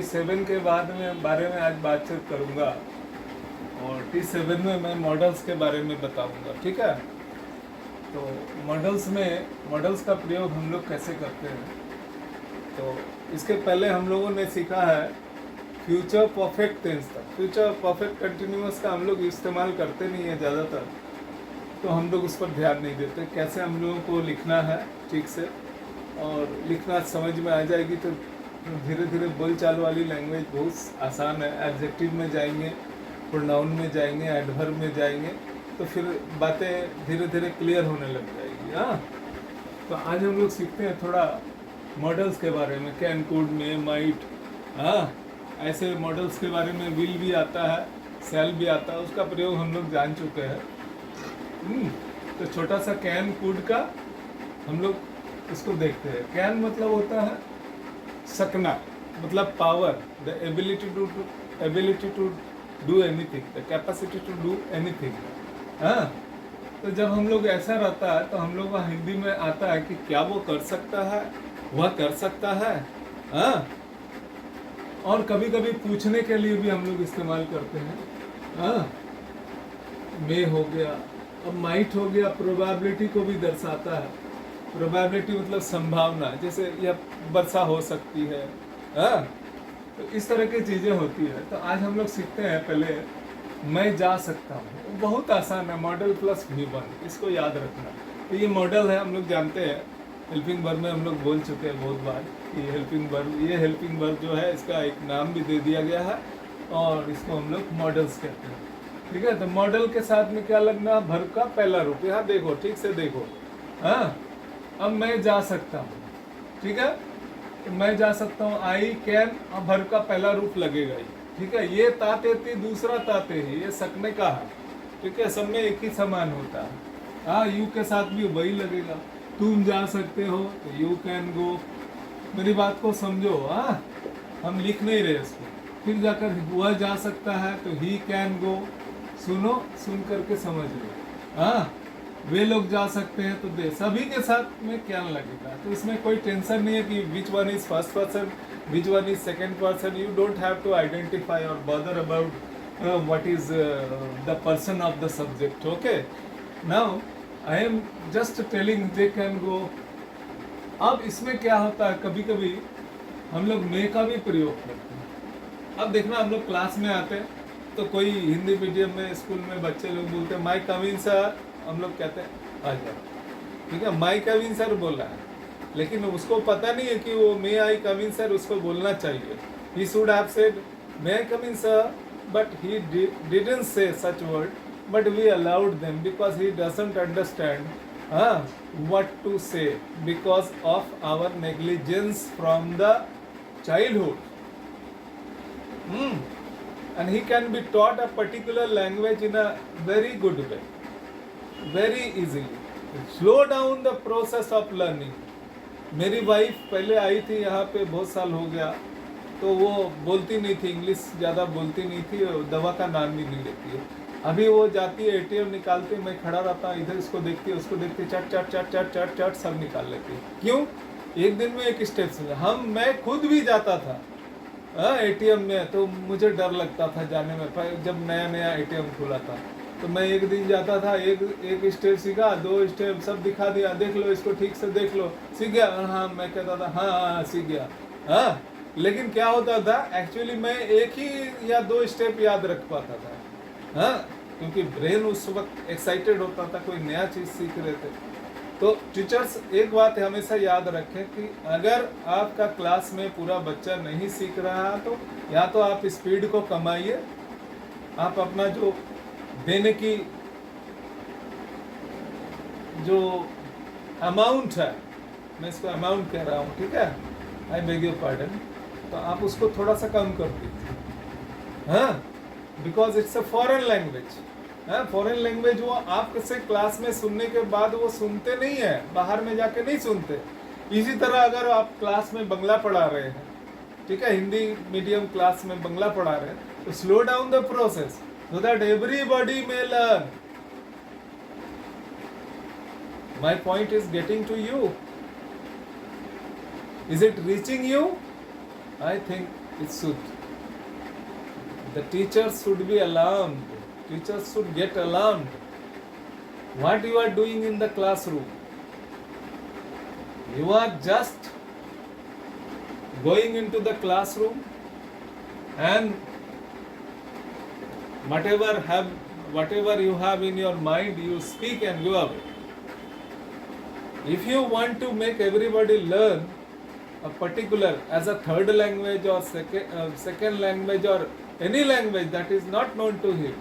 T7 के बारे में आज बातचीत करूँगा और T7 में मैं मॉडल्स के बारे में बताऊँगा, ठीक है। तो मॉडल्स का प्रयोग हम लोग कैसे करते हैं, तो इसके पहले हम लोगों ने सीखा है फ्यूचर परफेक्ट टेंस तक। फ्यूचर परफेक्ट कंटिन्यूअस का हम लोग इस्तेमाल करते नहीं है ज़्यादातर, तो हम लोग उस पर ध्यान नहीं देते। कैसे हम लोगों को लिखना है ठीक से, और लिखना समझ में आ जाएगी तो धीरे धीरे बोलचाल वाली लैंग्वेज बहुत आसान है। एडजेक्टिव में जाएंगे, प्रोनाउन में जाएंगे, एडवर्ब में जाएंगे, तो फिर बातें धीरे धीरे क्लियर होने लग जाएगी। हाँ, तो आज हम लोग सीखते हैं थोड़ा मॉडल्स के बारे में। कैन, कुड, मे, माइट, हाँ, ऐसे मॉडल्स के बारे में। विल भी आता है, सेल भी आता है, उसका प्रयोग हम लोग जान चुके हैं। तो छोटा सा कैन, कुड का हम लोग इसको देखते हैं। कैन मतलब होता है सकना, मतलब power, the ability to do anything, the capacity to do anything. हाँ, तो जब हम लोग ऐसा रहता है तो हम लोग को हिंदी में आता है कि क्या वो कर सकता है, वह कर सकता है। हाँ, और कभी कभी पूछने के लिए भी हम लोग इस्तेमाल करते हैं। हाँ, मे हो गया, अब माइट हो गया, प्रोबेबिलिटी को भी दर्शाता है। प्रोबेबिलिटी मतलब संभावना, जैसे यह वर्षा हो सकती है। हाँ, तो इस तरह की चीज़ें होती है। तो आज हम लोग सीखते हैं पहले मैं जा सकता हूँ। बहुत आसान है, मॉडल प्लस V1, इसको याद रखना। तो ये मॉडल है, हम लोग जानते हैं। हेल्पिंग वर्ब में हम लोग बोल चुके हैं बहुत बार कि ये हेल्पिंग वर्ब जो है, इसका एक नाम भी दे दिया गया है और इसको हम लोग मॉडल्स कहते हैं, ठीक है। तो मॉडल के साथ में क्या लगना, वर्ब का पहला रूप। यहाँ देखो, ठीक से देखो। हाँ, अब मैं जा सकता हूँ, ठीक है। तो मैं जा सकता हूँ, आई कैन, अब वर्ब का पहला रूप लगेगा ही, ठीक है। ये ताते थी, दूसरा ताते ही, ये सकने का है, ठीक है। सब में एक ही समान होता है। हाँ, यू के साथ भी वही लगेगा। तुम जा सकते हो तो यू कैन गो। मेरी बात को समझो। हाँ, हम लिख नहीं रहे इसको। फिर जाकर वह जा सकता है तो ही कैन गो। सुनो, सुन करके समझ लो। हाँ, वे लोग जा सकते हैं तो दे, सभी के साथ में कैन लगेगा। तो इसमें कोई टेंशन नहीं है कि which one is first person, which one is second person. You don't have to identify or bother about what is the person of the subject. Okay, now I am just telling they can go. अब इसमें क्या होता है, कभी कभी हम लोग मे का भी प्रयोग करते हैं। अब देखना, हम लोग क्लास में आते हैं तो कोई हिंदी मीडियम में स्कूल में बच्चे लोग बोलते हैं माई कम इन सर, हम लोग कहते हैं आ जाओ, ठीक है। माई कम इन सर बोला है, लेकिन उसको पता नहीं है कि वो मे आई कम इन सर उसको बोलना चाहिए। He should have said may I come in sir, but he didn't say such word, but we allowed them because he doesn't understand what to say because of our negligence from the childhood. And he can be taught a particular language in a very good way, very easily. Slow down the process of learning. मेरी wife पहले आई थी यहाँ पे, बहुत साल हो गया, तो वो बोलती नहीं थी, इंग्लिश ज़्यादा बोलती नहीं थी, दवा का नाम भी नहीं लेती है। अभी वो जाती है, ATM निकालती, मैं खड़ा रहता, इधर इसको देखती है, उसको देखती, चट चट चट चट चट चट सब निकाल लेती है। क्यों? एक दिन में एक स्टेप से। मैं खुद भी जाता था ATM में, तो मुझे डर लगता था जाने में। जब नया नया ATM खुला था तो मैं एक दिन जाता था, एक स्टेप सीखा, 2 स्टेप सब दिखा दिया, देख लो इसको, ठीक से देख लो, सीख गया। हाँ, मैं कहता था हाँ सीख गया। हाँ, लेकिन क्या होता था, एक्चुअली मैं एक ही या 2 स्टेप याद रख पाता था। हाँ, क्योंकि ब्रेन उस वक्त एक्साइटेड होता था, कोई नया चीज़ सीख रहे थे। तो टीचर्स एक बात हमेशा याद रखें कि अगर आपका क्लास में पूरा बच्चा नहीं सीख रहा तो या तो आप स्पीड को कमाइए, आप अपना जो देने की जो अमाउंट है, मैं इसको अमाउंट कह रहा हूँ, ठीक है, आई बेग योर पार्डन, तो आप उसको थोड़ा सा कम कर दीजिए। हाँ, because it's a foreign language. हाँ, फॉरेन लैंग्वेज वो आपसे क्लास में सुनने के बाद वो सुनते नहीं है, बाहर में जाके नहीं सुनते। इसी तरह अगर आप क्लास में बंगला पढ़ा रहे हैं, ठीक है, हिंदी मीडियम क्लास में बंगला पढ़ा रहे हैं, तो slow down the process so that everybody may learn. My point is getting to you. Is it reaching you? I think it should. The teachers should be alarmed. Teachers should get alarmed. What you are doing in the classroom? You are just going into the classroom and whatever you have in your mind, you speak and go away. If you want to make everybody learn a particular as a third language or second language or any language that is not known to him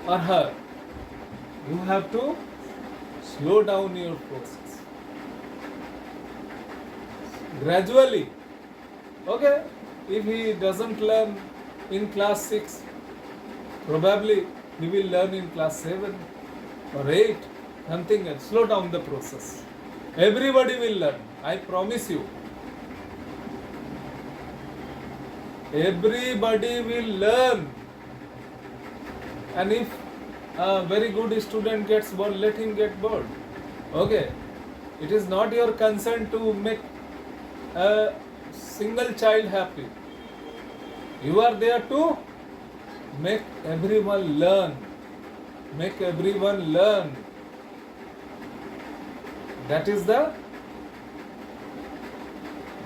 or her, you have to slow down your process gradually. Okay, if he doesn't learn in class 6, probably he will learn in class 7 or 8, something else. Slow down the process. Everybody will learn, I promise you. Everybody will learn. And if a very good student gets bored, let him get bored. Okay, it is not your concern to make a single child happy. You are there to make everyone learn. Make everyone learn. That is the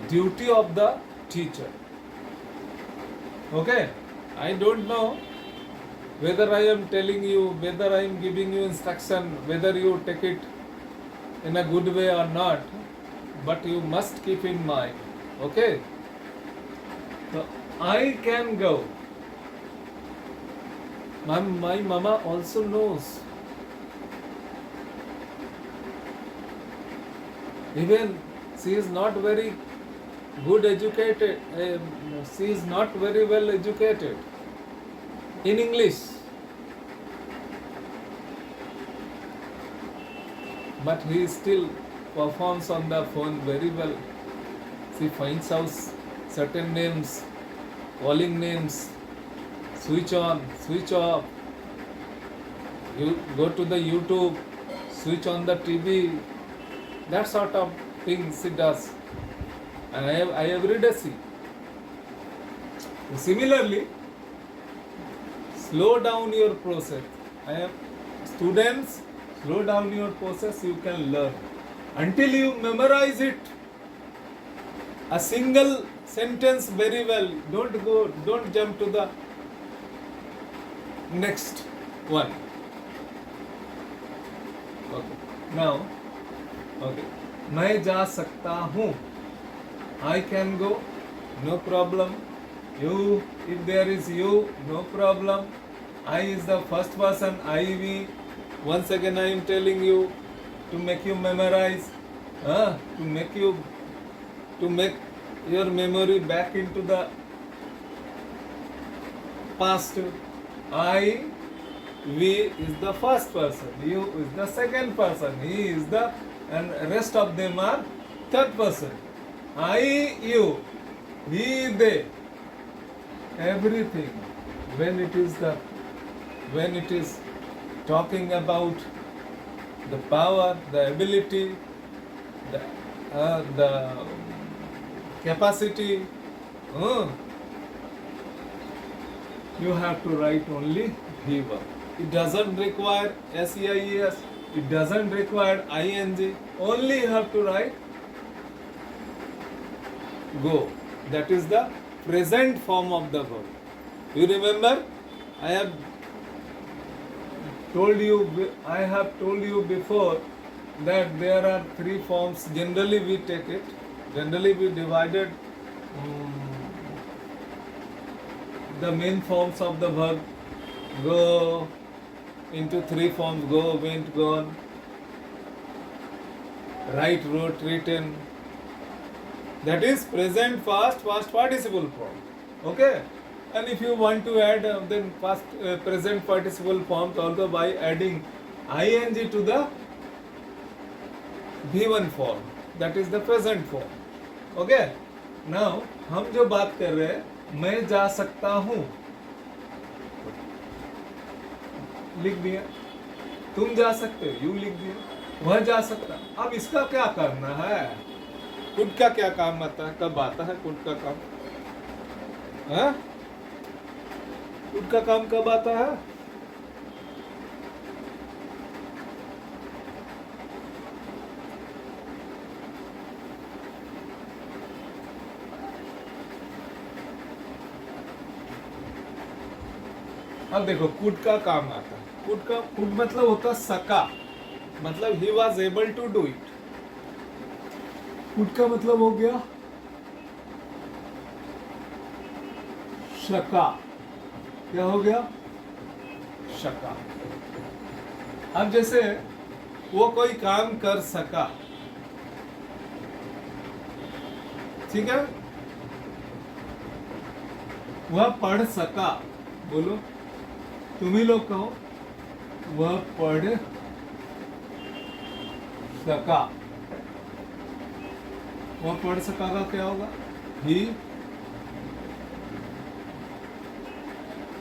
duty of the teacher. Okay, I don't know whether I am telling you, whether I am giving you instruction, whether you take it in a good way or not, but you must keep in mind. Okay, so I can go. My mama also knows. Even she is not very good educated, she is not very well educated in English, but he still performs on the phone very well. She finds out certain names, calling names, switch on, switch off. You go to the YouTube, switch on the TV, that sort of things she does. And I every day see. Similarly, slow down your process. Students, slow down your process, you can learn. Until you memorize it, a single sentence very well, don't jump to the next one. Okay. Now, okay. मैं जा सकता हूँ. I can go, no problem. You, if there is you, no problem. I is the first person, I, we. Once again I am telling you to make you memorize, to make your memory back into the past. I, we is the first person, you is the second person, he is the, and rest of them are third person. I, you, he, they, everything. When it is talking about the power, the ability, the capacity, you have to write only he verb. It doesn't require SEIES, it doesn't require ING, only you have to write go. That is the present form of the verb. You remember, I have told you before that there are three forms. Generally we take it. Generally we divided the main forms of the verb go into three forms: go, went, gone, write, wrote, written. That is present, past participle form. Okay. And if you want to add then past present participle forms also by adding ing to the V1 form, that is the present form. Okay. Now हम जो बात कर रहे हैं, मैं जा सकता हूँ, लिख दिया. तुम जा सकते हो, यू लिख दिया. वह जा सकता. अब इसका क्या करना है? कुड का क्या काम आता है? कब आता है कुड का काम? हाँ? कुड का काम कब आता है? अब देखो कुड का काम आता है, कुड मतलब होता सका, मतलब he was able to do it. Could का मतलब हो गया शका। क्या हो गया? शका। अब जैसे वो कोई काम कर सका, ठीक है, वह पढ़ सका। बोलो, तुम ही लोग कहो, वह पढ़ सका। वह पढ़ सका का क्या होगा? ही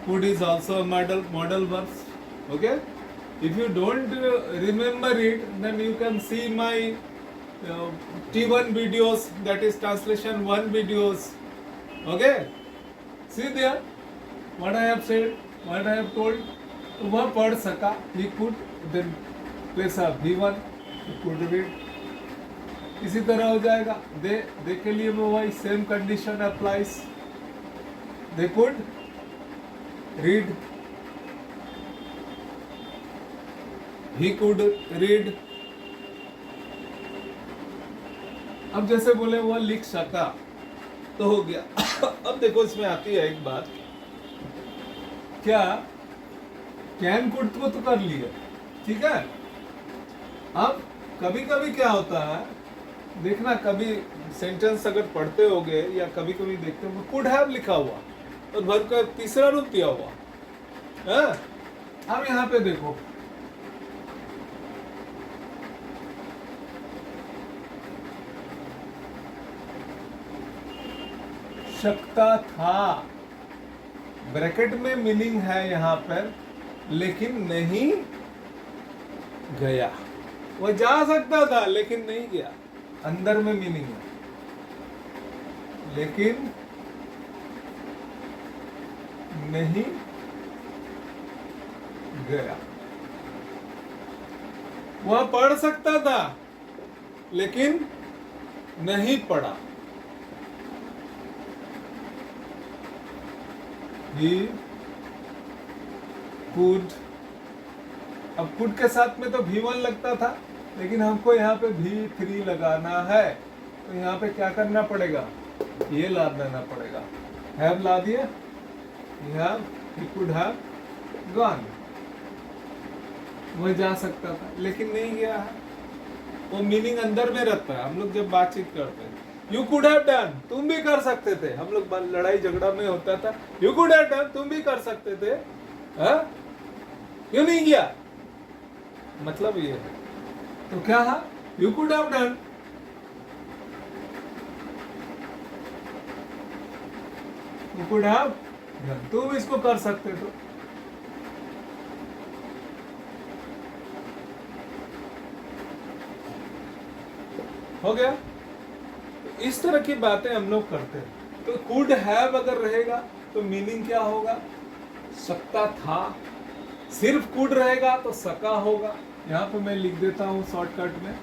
could is also a modal verbs. Okay, if you don't remember it, then you can see my T1 videos, that is translation 1 videos. Okay, see there what I have said, what I have told. वह पढ़ सका, he could, then place a V1, he could read. इसी तरह हो जाएगा दे के लिए वो वही same condition applies. They could read, he could read। अब जैसे बोले वो लिख सका तो हो गया। अब देखो इसमें आती है एक बात, क्या कैन कुड को तो कर लिया, ठीक है। अब कभी कभी क्या होता है, देखना, कभी सेंटेंस अगर पढ़ते होगे या कभी कभी देखते हो कुड हैव लिखा हुआ और वर्ब का तीसरा रूप दिया हुआ है। अब यहां पे देखो, शकता था, ब्रैकेट में मीनिंग है यहां पर, लेकिन नहीं गया। वो जा सकता था लेकिन नहीं गया, अंदर में मीनिंग है, लेकिन नहीं गया। वह पढ़ सकता था लेकिन नहीं पढ़ा। He could, अब could के साथ में तो V1 लगता था, लेकिन हमको यहाँ पे V3 लगाना है, तो यहाँ पे क्या करना पड़ेगा? ये ला देना पड़ेगा। have ला दिया, he could have gone, वह जा सकता था लेकिन नहीं गया है। वो मीनिंग अंदर में रहता है। हम लोग जब बातचीत करते हैं, यू कुड हैव डन, तुम भी कर सकते थे। हम लोग लड़ाई झगड़ा में होता था, यू कुड हैव डन, तुम भी कर सकते थे, क्यों नहीं किया, मतलब ये है। तो क्या है? You could have done, you could have done, तुम इसको कर सकते थे। हो गया। इस तरह की बातें हम लोग करते हैं। तो कुड हैव अगर रहेगा तो मीनिंग क्या होगा? सकता था। सिर्फ कुड रहेगा तो सका होगा। यहाँ पे मैं लिख देता हूँ शॉर्टकट में,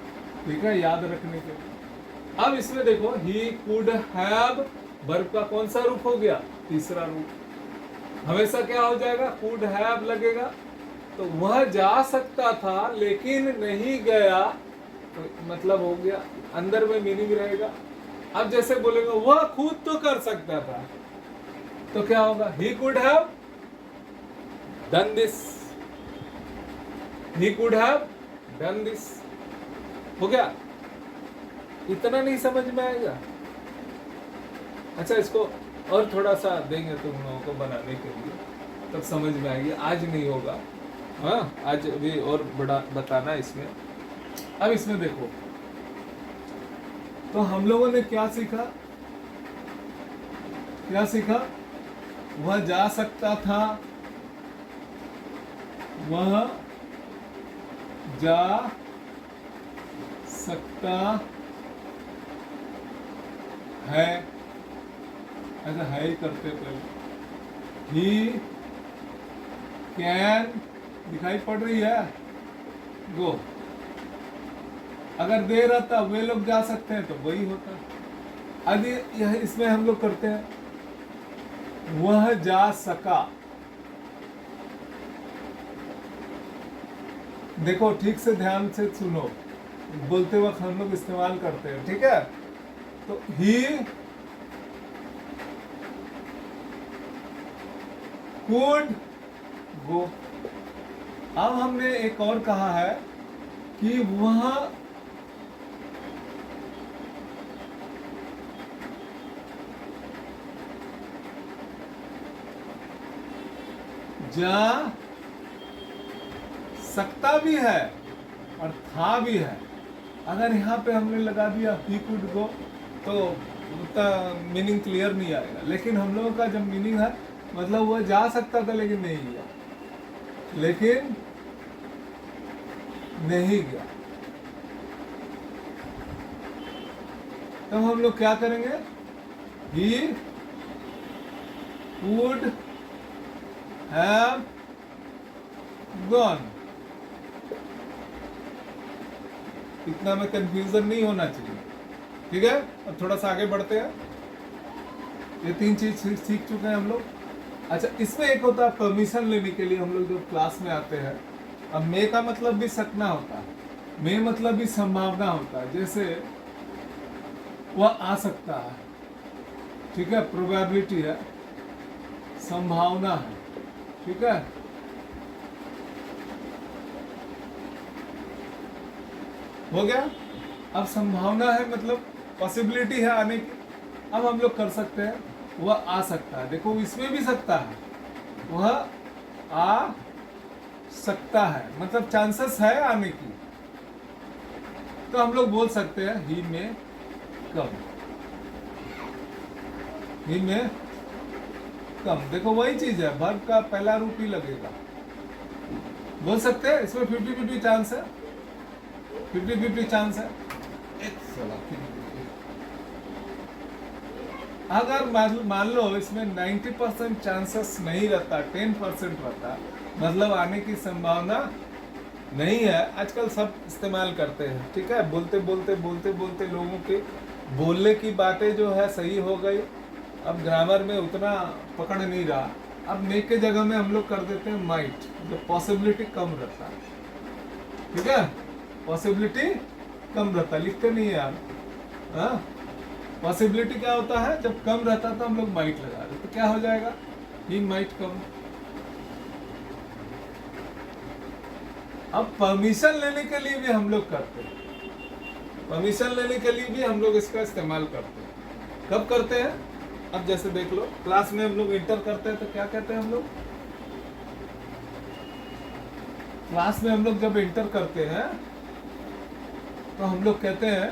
ठीक है, याद रखने के लिए। अब इसमें देखो, ही कुड हैव, वर्ब का कौन सा रूप हो गया? तीसरा रूप। हमेशा क्या हो जाएगा? कुड हैव लगेगा। तो वह जा सकता था लेकिन नहीं गया, तो मतलब हो गया, अंदर में मीनिंग रहेगा। अब जैसे बोलेंगे वह खुद तो कर सकता था, तो क्या होगा? He could have done this, he could have done this. हो गया? इतना नहीं समझ में आएगा? अच्छा, इसको और थोड़ा सा देंगे तुम लोगों को बनाने के लिए, तब समझ में आएगी। आज नहीं होगा, हाँ, आज भी और बड़ा बताना इसमें। अब इसमें देखो, तो हम लोगों ने क्या सीखा? क्या सीखा? वह जा सकता था, वह जा सकता है, ऐसा है ही करते पहले। ही कैन दिखाई पड़ रही है, गो। अगर दे रहता वे लोग जा सकते हैं तो वही होता। अभी यह इसमें हम लोग करते हैं वह जा सका। देखो ठीक से ध्यान से सुनो, बोलते वक्त हम लोग इस्तेमाल करते हैं, ठीक है। तो ही कुड गो। अब हमने एक और कहा है कि वह जा सकता भी है और था भी है। अगर यहाँ पे हमने लगा दिया ही कुड गो तो उतना मीनिंग क्लियर नहीं आएगा, लेकिन हम लोगों का जब मीनिंग है मतलब वह जा सकता था लेकिन नहीं गया, लेकिन नहीं गया, तब हम लोग क्या करेंगे? He would have gone. इतना में कंफ्यूजन नहीं होना चाहिए, ठीक है। अब थोड़ा सा आगे बढ़ते हैं। ये 3 चीज सीख चुके हैं हम लोग। अच्छा, इसमें एक होता है परमिशन लेने के लिए हम लोग जब क्लास में आते हैं। अब मे का मतलब भी सकना होता है, मे मतलब भी संभावना होता है। जैसे वह आ सकता है, ठीक है, प्रोबेबिलिटी है, संभावना है, ठीक है। हो गया। अब संभावना है मतलब पॉसिबिलिटी है आने की। अब हम लोग कर सकते हैं वह आ सकता है। देखो इसमें भी सकता है, वह आ सकता है मतलब चांसेस है आने की। तो हम लोग बोल सकते हैं ही में कम, ही में कम। देखो वही चीज है, वर्ब का पहला रूप ही लगेगा। बोल सकते हैं इसमें 50-50 चांस है, 50-50 चांस है। अगर मान लो इसमें 90% चांसेस नहीं रहता, 10% रहता, मतलब आने की संभावना नहीं है। आजकल सब इस्तेमाल करते हैं, ठीक है। बोलते बोलते लोगों के बोलने की बातें जो है सही हो गई। अब ग्रामर में उतना पकड़ नहीं रहा। अब मे के जगह में हम लोग कर देते हैं माइट, जो पॉसिबिलिटी कम रहता है, ठीक है। पॉसिबिलिटी कम रहता, लिखते नहीं है यार। हाँ, पॉसिबिलिटी क्या होता है? जब कम रहता तो हम लोग माइट लगा रहे, तो क्या हो जाएगा? He might come. अब परमिशन लेने के लिए भी हम लोग करते हैं, परमिशन लेने के लिए भी हम लोग इसका इस्तेमाल करते हैं। कब करते हैं? अब जैसे देख लो, क्लास में हम लोग इंटर करते हैं तो क्या कहते हैं हम लोग? क्लास में हम लोग जब इंटर करते हैं तो हम लोग कहते हैं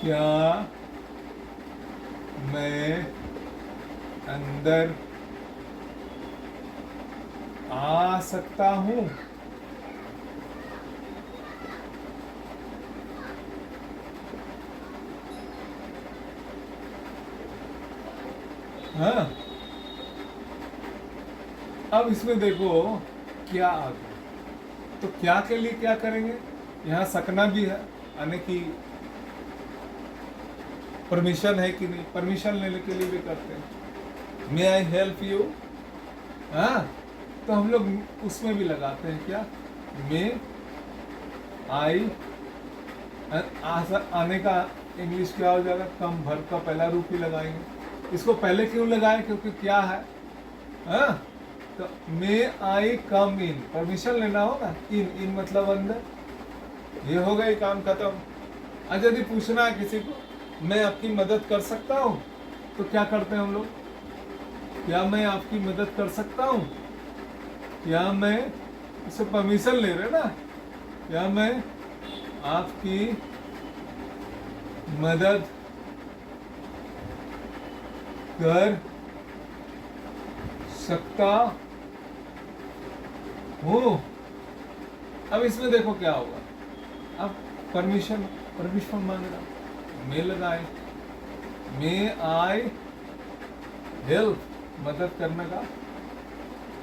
क्या मैं अंदर आ सकता हूं? हाँ, अब इसमें देखो क्या आ गया, तो क्या के लिए क्या करेंगे? यहाँ सकना भी है, आने की परमिशन है कि नहीं, परमिशन लेने के लिए भी करते हैं। मे आई हेल्प यू, हाँ, तो हम लोग उसमें भी लगाते हैं क्या? मे आई, आने का इंग्लिश क्या हो जाएगा? कम। भर का पहला रूप ही लगाएंगे। इसको पहले क्यों लगाए? क्योंकि क्या है, हाँ, तो मे आई कम इन, परमिशन लेना होगा। इन मतलब अंदर, ये हो गई, काम खत्म। आज यदि पूछना है किसी को मैं आपकी मदद कर सकता हूँ, तो क्या करते हैं हम लोग? क्या मैं आपकी मदद कर सकता हूँ? क्या मैं, इससे परमिशन ले रहे ना, क्या मैं आपकी मदद कर सकता हूँ? अब इसमें देखो क्या होगा, अब परमिशन मांग रहा, मे लगाए, मे आई हेल्प, मदद करने का,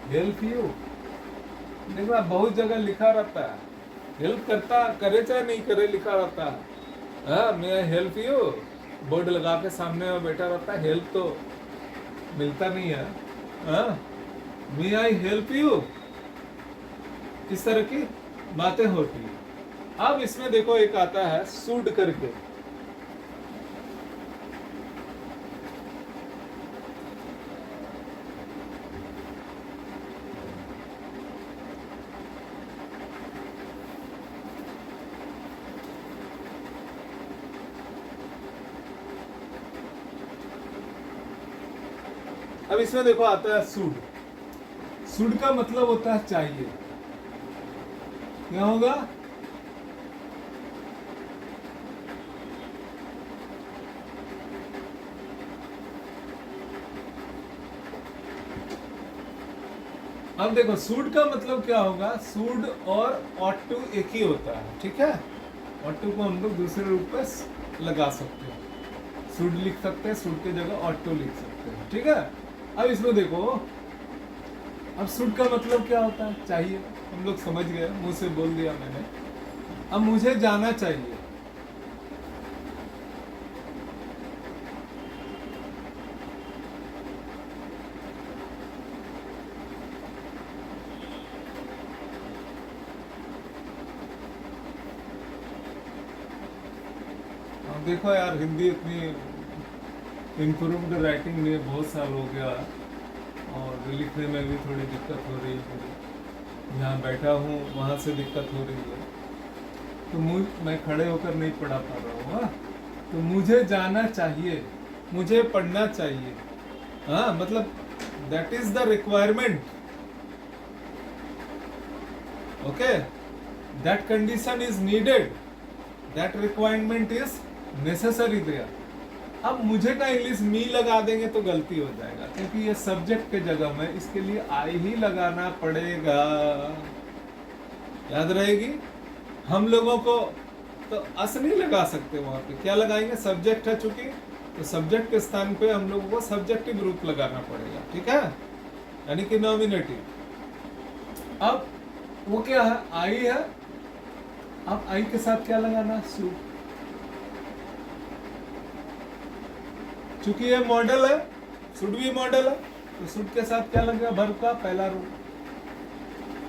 हेल्प यू। देखो बहुत जगह लिखा रहता है, हेल्प करता करे चाहे नहीं करे लिखा रहता है, हाँ मे आई हेल्प यू, बोर्ड लगा के सामने में बैठा रहता है, हेल्प तो मिलता नहीं है, हाँ मे आई हेल्प यू, इस तरह की बातें होती है। अब इसमें देखो एक आता है शुड करके, अब इसमें देखो आता है शुड। शुड का मतलब होता है चाहिए, क्या होगा, अब देखो शुड का मतलब क्या होगा, शुड और ऑट टू एक ही होता है, ठीक है। ऑट टू को हम लोग दूसरे रूप पे लगा सकते हैं, शुड लिख सकते हैं, शुड की जगह ऑट टू लिख सकते हैं, ठीक है। अब इसमें देखो, अब शुड का मतलब क्या होता है, चाहिए, हम लोग समझ गए, मुंह से बोल दिया मैंने। अब मुझे जाना चाहिए, अब देखो यार हिंदी इतनी इम्प्रूव्ड राइटिंग में बहुत साल हो गया और लिखने में भी थोड़ी दिक्कत हो रही है, जहाँ बैठा हूँ वहाँ से दिक्कत हो रही है, तो मैं खड़े होकर नहीं पढ़ा पा रहा हूँ, हाँ। तो मुझे जाना चाहिए, मुझे पढ़ना चाहिए, हाँ, मतलब that is the requirement, okay, that condition is needed, that requirement is necessary there. अब मुझे का इंग्लिश मी लगा देंगे तो गलती हो जाएगा, क्योंकि ये सब्जेक्ट के जगह में इसके लिए आई ही लगाना पड़ेगा, याद रहेगी। हम लोगों को तो अस नहीं लगा सकते, वहां पे क्या लगाएंगे, सब्जेक्ट है चूंकि, तो सब्जेक्ट के स्थान पे हम लोगों को सब्जेक्टिव रूप लगाना पड़ेगा, ठीक है, यानी कि नॉमिनेटिव। अब वो क्या है, आई है, अब आई के साथ क्या लगाना, शुड, चूंकि ये मॉडल है, शुड भी मॉडल है, तो शुड के साथ क्या लगेगा, वर्ब का पहला रूप,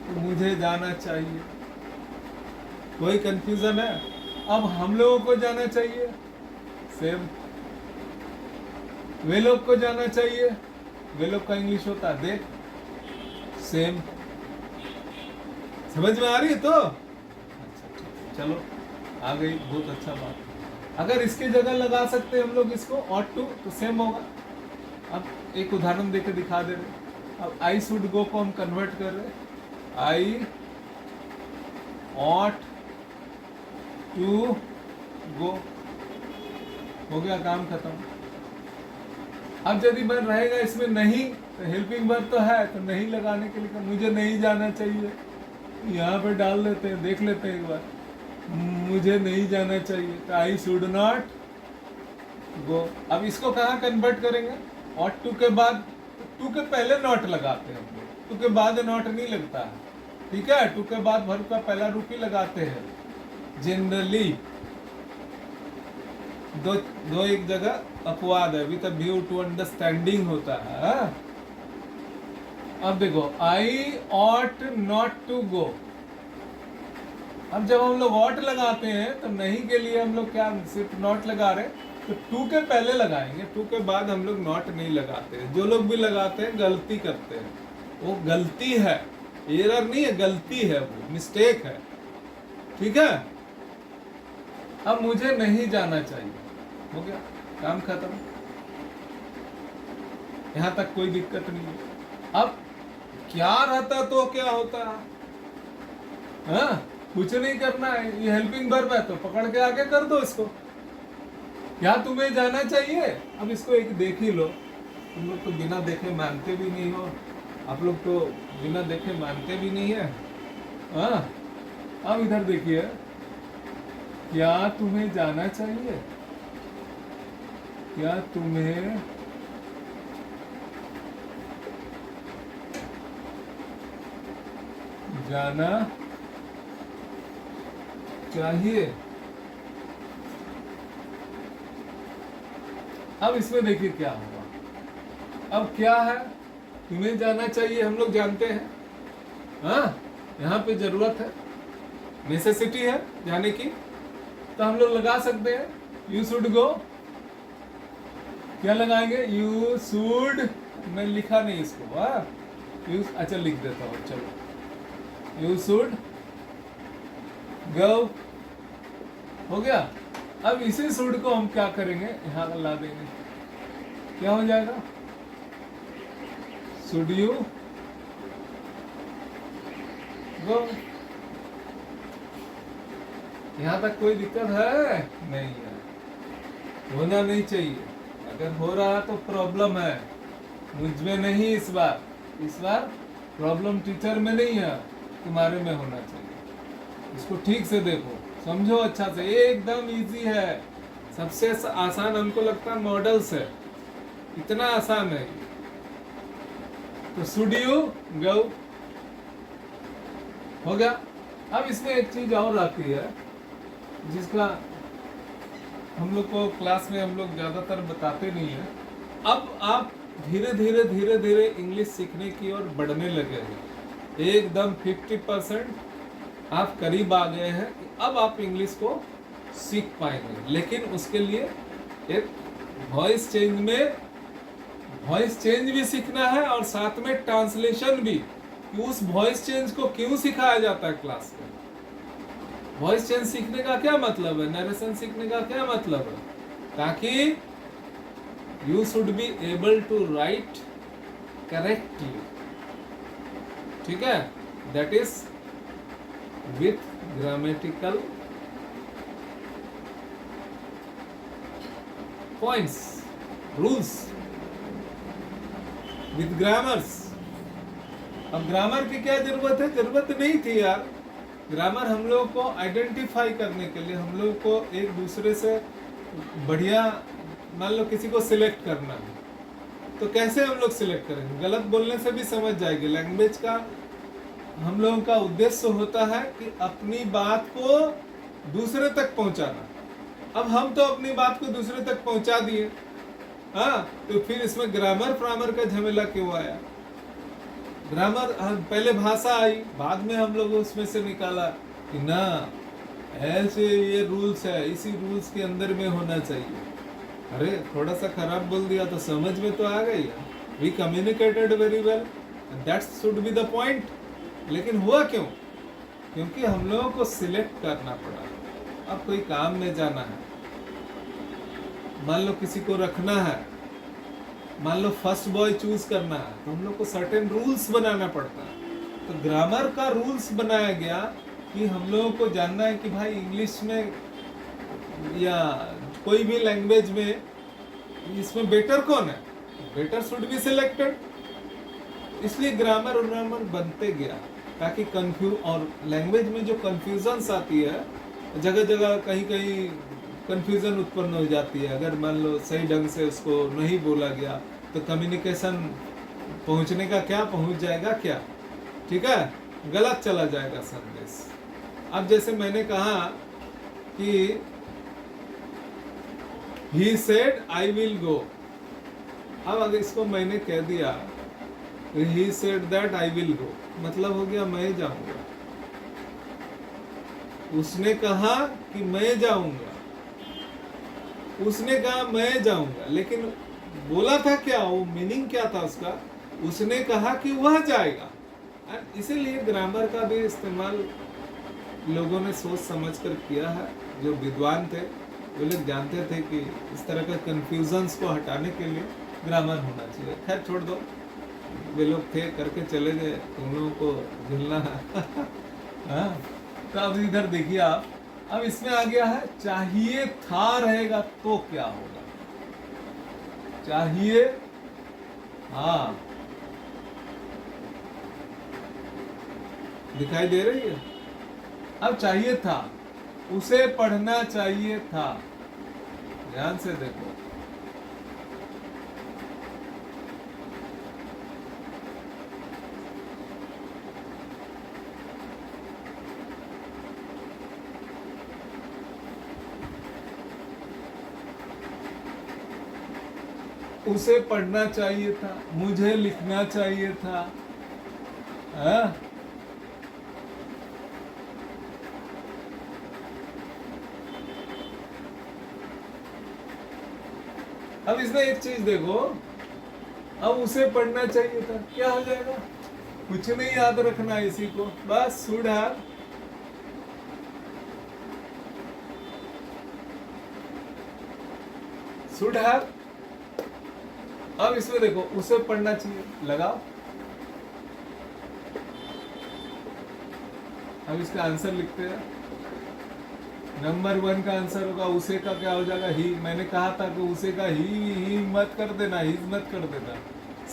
तो मुझे जाना चाहिए, कोई कंफ्यूजन है। अब हम लोगों को जाना चाहिए, सेम, वे लोग को जाना चाहिए, वे लोग का इंग्लिश होता है दे, सेम, समझ में आ रही है तो अच्छा, ठीक है, चलो आ गई, बहुत अच्छा बात। अगर इसकी जगह लगा सकते हैं हम लोग इसको ऑट टू, तो सेम होगा। अब एक उदाहरण देके दिखा दे रहे, अब आई शुड गो को हम कन्वर्ट कर रहे, आई ऑट टू गो, हो गया काम खत्म। अब यदि मैं रहेगा इसमें नहीं, तो हेल्पिंग वर्ब तो है, तो नहीं लगाने के लिए मुझे नहीं जाना चाहिए, यहाँ पे डाल देते हैं, देख लेते हैं एक बार, मुझे नहीं जाना चाहिए, तो आई शुड नॉट गो। अब इसको कहाँ कन्वर्ट करेंगे, ऑट टू के बाद, टू के पहले नॉट लगाते हैं हम लोग, टू के बाद नॉट नहीं लगता है, ठीक है, टू के बाद वर्ब का पहला रूप ही लगाते हैं जनरली। दो एक जगह अपवाद है, with a view to understanding होता है। अब देखो, I ought not to go, अब जब हम लोग ऑट लगाते हैं तो नहीं के लिए हम लोग क्या सिर्फ नॉट लगा रहे, तो टू के पहले लगाएंगे, टू के बाद हम लोग नॉट नहीं लगाते हैं। जो लोग भी लगाते हैं गलती करते हैं, वो गलती है, एरर नहीं है, गलती है, वो मिस्टेक है, ठीक है। अब मुझे नहीं जाना चाहिए, हो गया काम खत्म, यहां तक कोई दिक्कत नहीं है। अब क्या रहता तो क्या होता, हाँ कुछ नहीं करना है, ये हेल्पिंग वर्ब है तो पकड़ के आगे कर दो इसको, क्या तुम्हें जाना चाहिए। अब इसको एक देख ही लो, तुम लोग तो बिना देखे मानते भी नहीं हो, आप लोग तो बिना देखे मानते भी नहीं है, हाँ अब इधर देखिए, क्या तुम्हें जाना चाहिए? क्या तुम्हें जाना चाहिए? अब इसमें देखिए क्या होगा। अब क्या है, तुम्हें जाना चाहिए, हम लोग जानते हैं, हाँ, यहाँ पे जरूरत है, नेसेसिटी है जाने की, तो हम लोग लगा सकते हैं यू शुड गो। क्या लगाएंगे? यू शुड, मैं लिखा नहीं इसको, हाँ, यू, अच्छा लिख देता हूँ, चलो, यू शुड गो, हो गया। अब इसी शुड को हम क्या करेंगे, यहां ला देंगे, क्या हो जाएगा? Should you go. यहां तक कोई दिक्कत है? नहीं है, होना नहीं चाहिए। अगर हो रहा तो प्रॉब्लम है, मुझ में नहीं, इस बार प्रॉब्लम टीचर में नहीं है, तुम्हारे में होना चाहिए। इसको ठीक से देखो, समझो अच्छा से, एकदम इजी है। सबसे आसान हमको लगता है मॉडल्स है, इतना आसान है। तो शुड यू गो हो गया। अब इसमें एक चीज और आती है जिसका हम लोग को क्लास में हम लोग ज्यादातर बताते नहीं है। अब आप धीरे धीरे इंग्लिश सीखने की ओर बढ़ने लगे हैं, एकदम 50% आप करीब आ गए हैं कि अब आप इंग्लिश को सीख पाएंगे। लेकिन उसके लिए एक वॉइस चेंज भी सीखना है, और साथ में ट्रांसलेशन भी, कि उस वॉइस चेंज को क्यों सिखाया जाता है क्लास में। वॉइस चेंज सीखने का क्या मतलब है, नरेशन सीखने का क्या मतलब है, ताकि you should be able to write correctly, ठीक है, that is with grammatical points, rules, with grammars. अब ग्रामर की क्या जरूरत है? जरूरत नहीं थी यार। ग्रामर हम लोग को आइडेंटिफाई करने के लिए, हम लोग को एक दूसरे से बढ़िया, मान लो किसी को सिलेक्ट करना है, तो कैसे हम लोग सिलेक्ट करेंगे? गलत बोलने से भी समझ जाएगी। लैंग्वेज का हम लोगों का उद्देश्य होता है कि अपनी बात को दूसरे तक पहुंचाना। अब हम तो अपनी बात को दूसरे तक पहुंचा दिए, हाँ, तो फिर इसमें ग्रामर फ्रामर का झमेला क्यों आया? ग्रामर पहले भाषा आई, बाद में हम लोग उसमें से निकाला कि ना, ऐसे ये रूल्स है, इसी रूल्स के अंदर में होना चाहिए। अरे थोड़ा सा खराब बोल दिया तो समझ में तो आ गई, we communicated very well, that should be the point. लेकिन हुआ क्यों? क्योंकि हम लोगों को सिलेक्ट करना पड़ा। अब कोई काम में जाना है, मान लो किसी को रखना है, मान लो फर्स्ट बॉय चूज करना है, तो हम लोग को सर्टेन रूल्स बनाना पड़ता है। तो ग्रामर का रूल्स बनाया गया कि हम लोगों को जानना है कि भाई इंग्लिश में या कोई भी लैंग्वेज में इसमें बेटर कौन है, बेटर शुड बी सिलेक्टेड। इसलिए ग्रामर बनते गया, ताकि और लैंग्वेज में जो कंफ्यूजन्स आती है, जगह जगह कहीं कहीं कंफ्यूजन उत्पन्न हो जाती है। अगर मान लो सही ढंग से उसको नहीं बोला गया तो कम्युनिकेशन पहुंचने का क्या, पहुंच जाएगा क्या, ठीक है, गलत चला जाएगा संदेश। अब जैसे मैंने कहा कि he said I will go, अब अगर इसको मैंने कह दिया he said that I will go, मतलब हो गया मैं जाऊंगा। उसने कहा कि मैं जाऊंगा, उसने कहा मैं जाऊंगा, लेकिन बोला था क्या, वो मीनिंग क्या था उसका? उसने कहा कि वह जाएगा। इसीलिए ग्रामर का भी इस्तेमाल लोगों ने सोच समझकर किया है। जो विद्वान थे वो लोग जानते थे कि इस तरह का कंफ्यूजन्स को हटाने के लिए ग्रामर होना चाहिए। खैर छोड़ दो, वे लोग थे करके चले गए, तुम लोगों को झेलना है। हाँ, तो अब इधर देखिए आप, अब इसमें आ गया है चाहिए था रहेगा तो क्या होगा? चाहिए, हाँ, दिखाई दे रही है। अब चाहिए था, उसे पढ़ना चाहिए था। ध्यान से देखो, उसे पढ़ना चाहिए था, मुझे लिखना चाहिए था। हाँ? अब इसमें एक चीज देखो, अब उसे पढ़ना चाहिए था, क्या हो जाएगा? कुछ नहीं याद रखना इसी को, बस शुड हैव। Should have. अब इसमें देखो, उसे पढ़ना चाहिए, लगाओ। अब इसका आंसर लिखते हैं। नंबर 1 का आंसर होगा, उसे का क्या हो जाएगा? ही। मैंने कहा था कि उसे का ही मत कर देना, ही मत कर देना।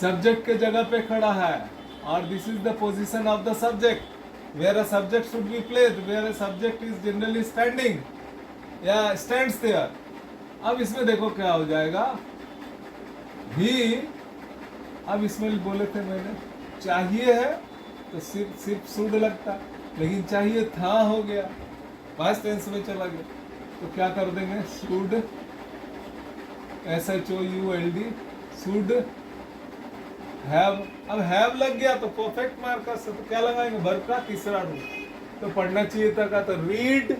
सब्जेक्ट के जगह पे खड़ा है, और this is the position of the subject, where a subject should be placed, where a subject is generally standing या स्टैंड्स देयर। अब इसमें देखो क्या हो जाएगा, ही। अब इसमें बोले थे मैंने, चाहिए है तो सिर्फ शुड लगता, लेकिन चाहिए था हो गया, पास्ट टेंस में चला गया, तो क्या कर देंगे? Should, SHOULD, should have. अब हैव लग गया तो परफेक्ट मार्कर से, तो क्या लगाएंगे? वर्ब का तीसरा रूप। तो पढ़ना चाहिए था का तो रीड,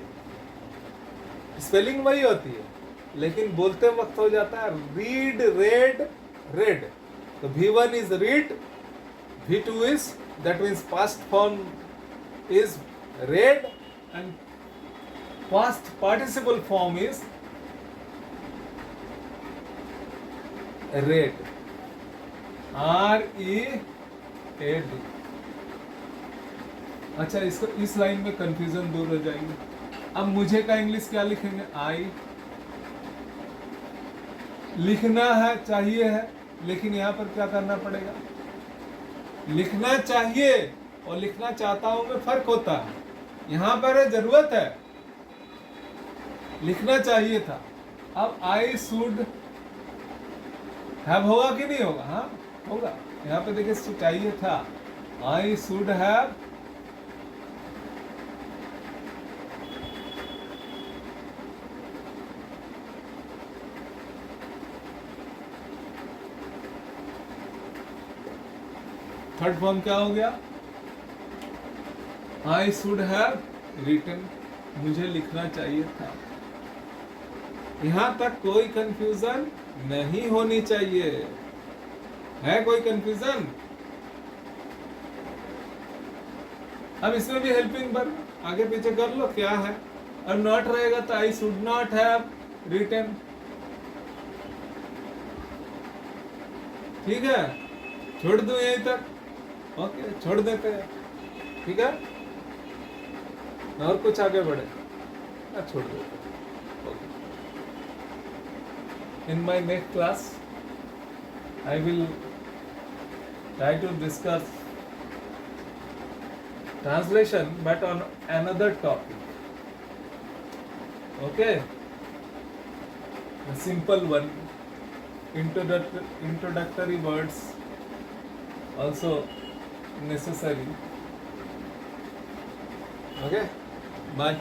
स्पेलिंग वही होती है लेकिन बोलते वक्त हो जाता है रीड, रेड, रेड। तो V1 is read, V2 is, that means past form is read, and past participle form is read, READ। अच्छा, इसको इस लाइन में कंफ्यूजन दूर हो जाएगी। अब मुझे का इंग्लिश क्या लिखेंगे? आई। लिखना है, चाहिए है, लेकिन यहाँ पर क्या करना पड़ेगा? लिखना चाहिए और लिखना चाहता हूं में फर्क होता है। यहाँ पर है जरूरत है, लिखना चाहिए था। अब आई शुड हैव होगा कि नहीं होगा? हाँ होगा। यहाँ पे देखिए चाहिए था, I should have third form क्या हो गया? आई शुड हैव रिटन, मुझे लिखना चाहिए था। यहां तक कोई कंफ्यूजन नहीं होनी चाहिए। है कोई कंफ्यूजन? अब इसमें भी हेल्पिंग वर्ब आगे पीछे कर लो क्या है। और नॉट रहेगा तो I should not have written. ठीक है, छोड़ दो यहीं तक। ओके, छोड़ देते हैं। ठीक है, और कुछ आगे बढ़े? छोड़ देते हैं। Okay, in my next class I will try to discuss translation but on another topic. Okay, a simple one, introductory words also necessary. Okay, bye.